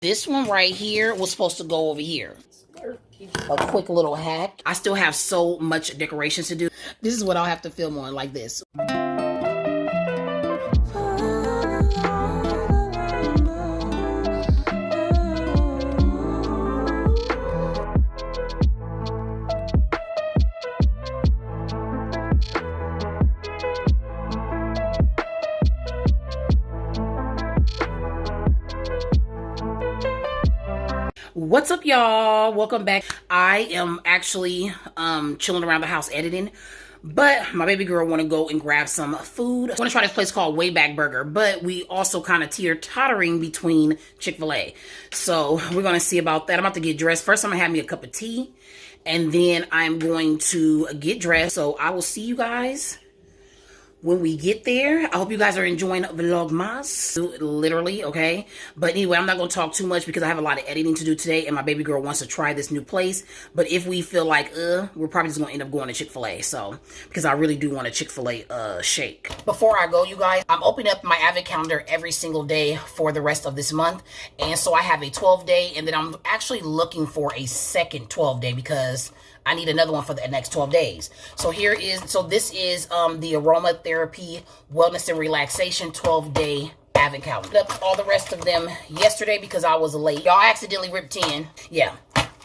This one right here was supposed to go over here. A quick little hack. I still have so much decorations to do. This is what I'll have to film on, like this. What's up, y'all? Welcome back. I am actually chilling around the house editing, but my baby girl want to go and grab some food. I want to try this place called Wayback Burger, but we also kind of teeter-tottering between Chick-fil-A. So we're going to see about that. I'm about to get dressed. First, I'm going to have me a cup of tea, and then I'm going to get dressed. So I will see you guys when we get there. I hope you guys are enjoying Vlogmas, literally, okay? But anyway, I'm not going to talk too much because I have a lot of editing to do today, and my baby girl wants to try this new place. But if we feel like, we're probably just going to end up going to Chick-fil-A, so, because I really do want a Chick-fil-A shake. Before I go, you guys, I'm opening up my Advent calendar every single day for the rest of this month, and so I have a 12-day, and then I'm actually looking for a second 12-day because I need another one for the next 12 days. So this is the Aromatherapy Wellness and Relaxation 12-day Advent calendar. All the rest of them yesterday because I was late. Y'all accidentally ripped 10. Yeah.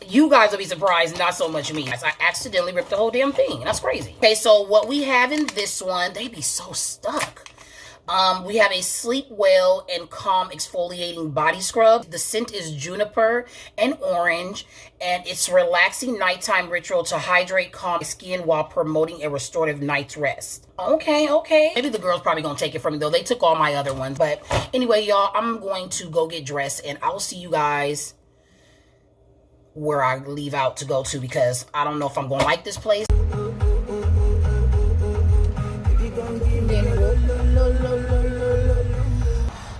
You guys will be surprised, not so much me. I accidentally ripped the whole damn thing. That's crazy. Okay, so what we have in this one, they be so stuck. We have a Sleep Well and Calm Exfoliating Body Scrub. The scent is juniper and orange, and it's a relaxing nighttime ritual to hydrate, calm skin while promoting a restorative night's rest. Okay. Maybe the girls probably gonna take it from me, though. They took all my other ones. But anyway, y'all, I'm going to go get dressed, and I will see you guys where I leave out to go to, because I don't know if I'm gonna like this place.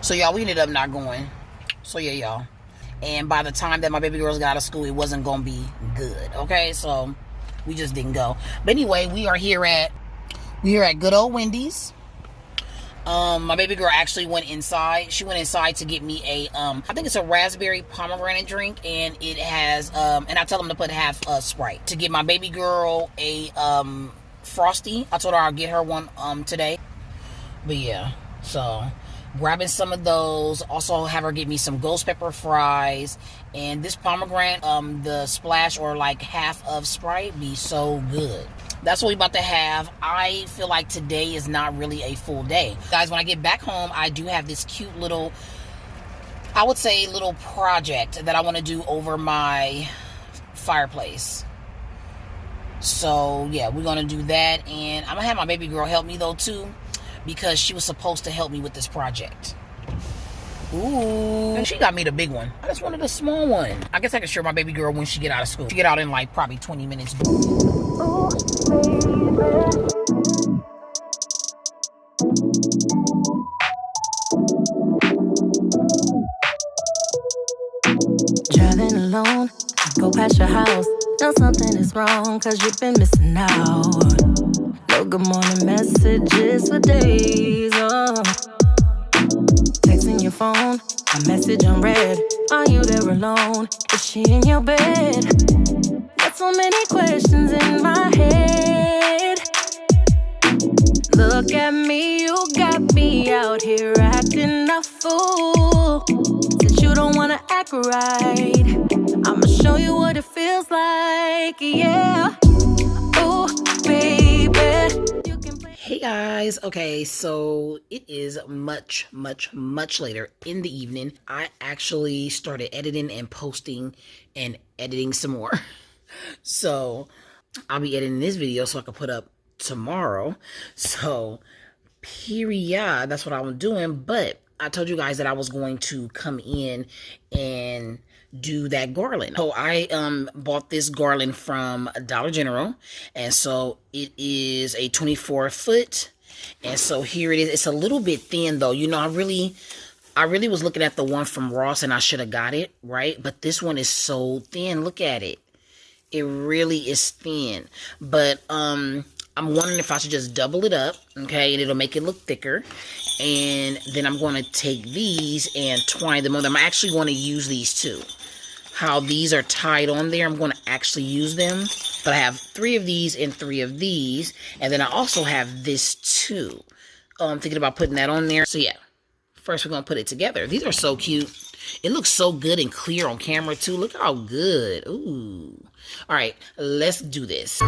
So y'all, we ended up not going. So yeah, y'all. And by the time that my baby girls got out of school, it wasn't gonna be good. Okay, so we just didn't go. But anyway, we are here at good old Wendy's. My baby girl actually went inside. She went inside to get me a I think it's a raspberry pomegranate drink, and it has and I tell them to put half Sprite. To get my baby girl a Frosty. I told her I'll get her one today. But yeah, so grabbing some of those. Also have her get me some ghost pepper fries, and this pomegranate, the splash or like half of Sprite be so good. That's what we about to have. I feel like today is not really a full day. Guys, when I get back home, I do have this cute little, I would say little project that I want to do over my fireplace. So yeah, we're gonna do that, and I'm gonna have my baby girl help me though too, because she was supposed to help me with this project. Ooh. And she got me the big one. I just wanted a small one. I guess I can share my baby girl when she get out of school. She get out in like probably 20 minutes. Ooh, baby. Driving alone, go past your house. Know something is wrong, cause you've been missing out. No good morning messages for days, texting your phone, a message unread. Are you there alone? Is she in your bed? Got so many questions in my head. Look at me, you got me out here acting a fool. Since you don't wanna act right, I'ma show you what it feels like, yeah. Ooh, baby. Hey guys, okay, so it is much later in the evening. I actually started editing and posting and editing some more. So I'll be editing this video so I can put up tomorrow. So period, that's what I'm doing. But I told you guys that I was going to come in and do that garland. So I bought this garland from Dollar General, and so it is a 24 foot, and so here it is. It's a little bit thin though. You know, I really was looking at the one from Ross, and I should have got it, right? But this one is so thin. Look at it. It really is thin. But I'm wondering if I should just double it up, okay, and it'll make it look thicker. And then I'm going to take these and twine them on them. I actually want to use these too. How these are tied on there, I'm going to actually use them. But I have 3 of these and 3 of these. And then I also have this too. I'm thinking about putting that on there. So yeah, first we're going to put it together. These are so cute. It looks so good and clear on camera too. Look how good. Ooh. All right, let's do this.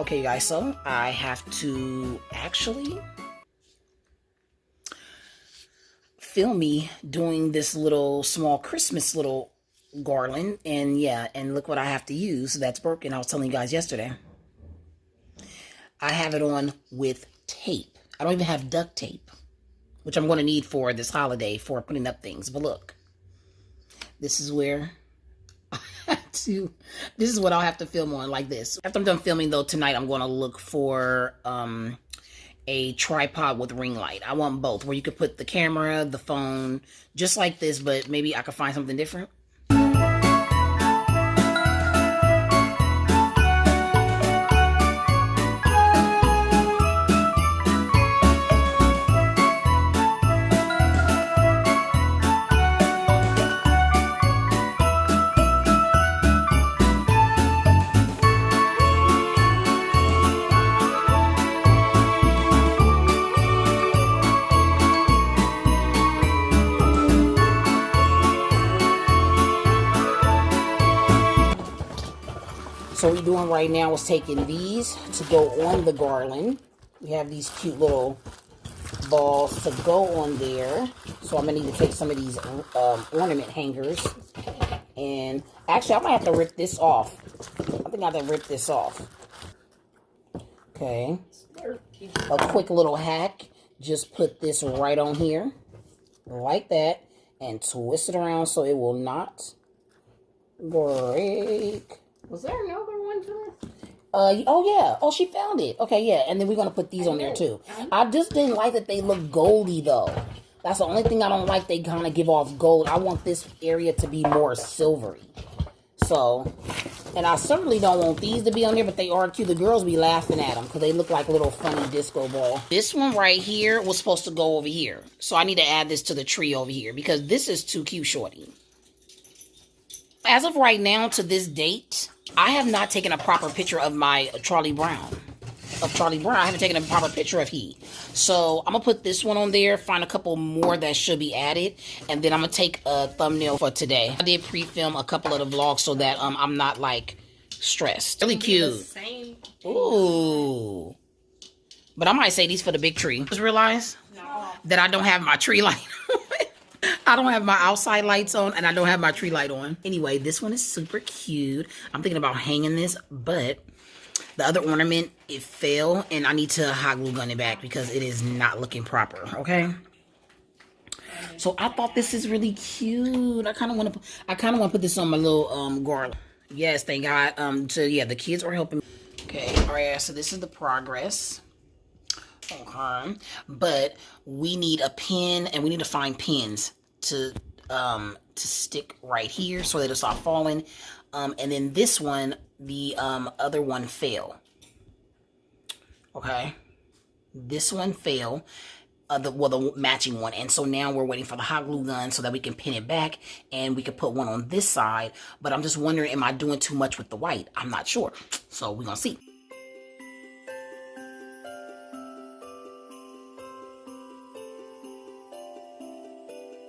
Okay, you guys, so I have to actually film me doing this little small Christmas little garland. And yeah, and look what I have to use that's broken. I was telling you guys yesterday. I have it on with tape. I don't even have duct tape, which I'm going to need for this holiday for putting up things. But look, this is where this is what I'll have to film on, like this. After I'm done filming though tonight, I'm going to look for a tripod with ring light. I want both, where you could put the camera, the phone, just like this, but maybe I could find something different. So what we're doing right now is taking these to go on the garland. We have these cute little balls to go on there. So I'm going to need to take some of these ornament hangers. And actually, I might have to rip this off. I think I have to rip this off. Okay. A quick little hack. Just put this right on here. Like that. And twist it around so it will not break. Was there another one to it? Oh yeah. Oh, she found it. Okay, yeah. And then we're gonna put these on there too. I just didn't like that they look goldy though. That's the only thing I don't like. They kind of give off gold. I want this area to be more silvery. So, and I certainly don't want these to be on there, but they are cute. The girls be laughing at them because they look like little funny disco ball. This one right here was supposed to go over here. So I need to add this to the tree over here because this is too cute, shorty. As of right now, to this date, I have not taken a proper picture of my Charlie Brown. I haven't taken a proper picture of he. So I'm going to put this one on there, find a couple more that should be added, and then I'm going to take a thumbnail for today. I did pre-film a couple of the vlogs so that I'm not, like, stressed. Really cute. Ooh. But I might say these for the big tree. Just realize that I don't have my tree light on. I don't have my outside lights on, and I don't have my tree light on. Anyway, this one is super cute. I'm thinking about hanging this, but the other ornament, it fell, and I need to hot glue gun it back because it is not looking proper, okay? So I thought this is really cute. I kind of want to put this on my little garland. Yes, thank God. Yeah, the kids are helping. Okay, all right, so this is the progress. Okay, but we need a pin, and we need to find pins to stick right here so that it'll stop falling. And then this one, the other one fell. Okay, this one fell. The matching one, and so now we're waiting for the hot glue gun so that we can pin it back, and we can put one on this side. But I'm just wondering, am I doing too much with the white? I'm not sure, so we're gonna see.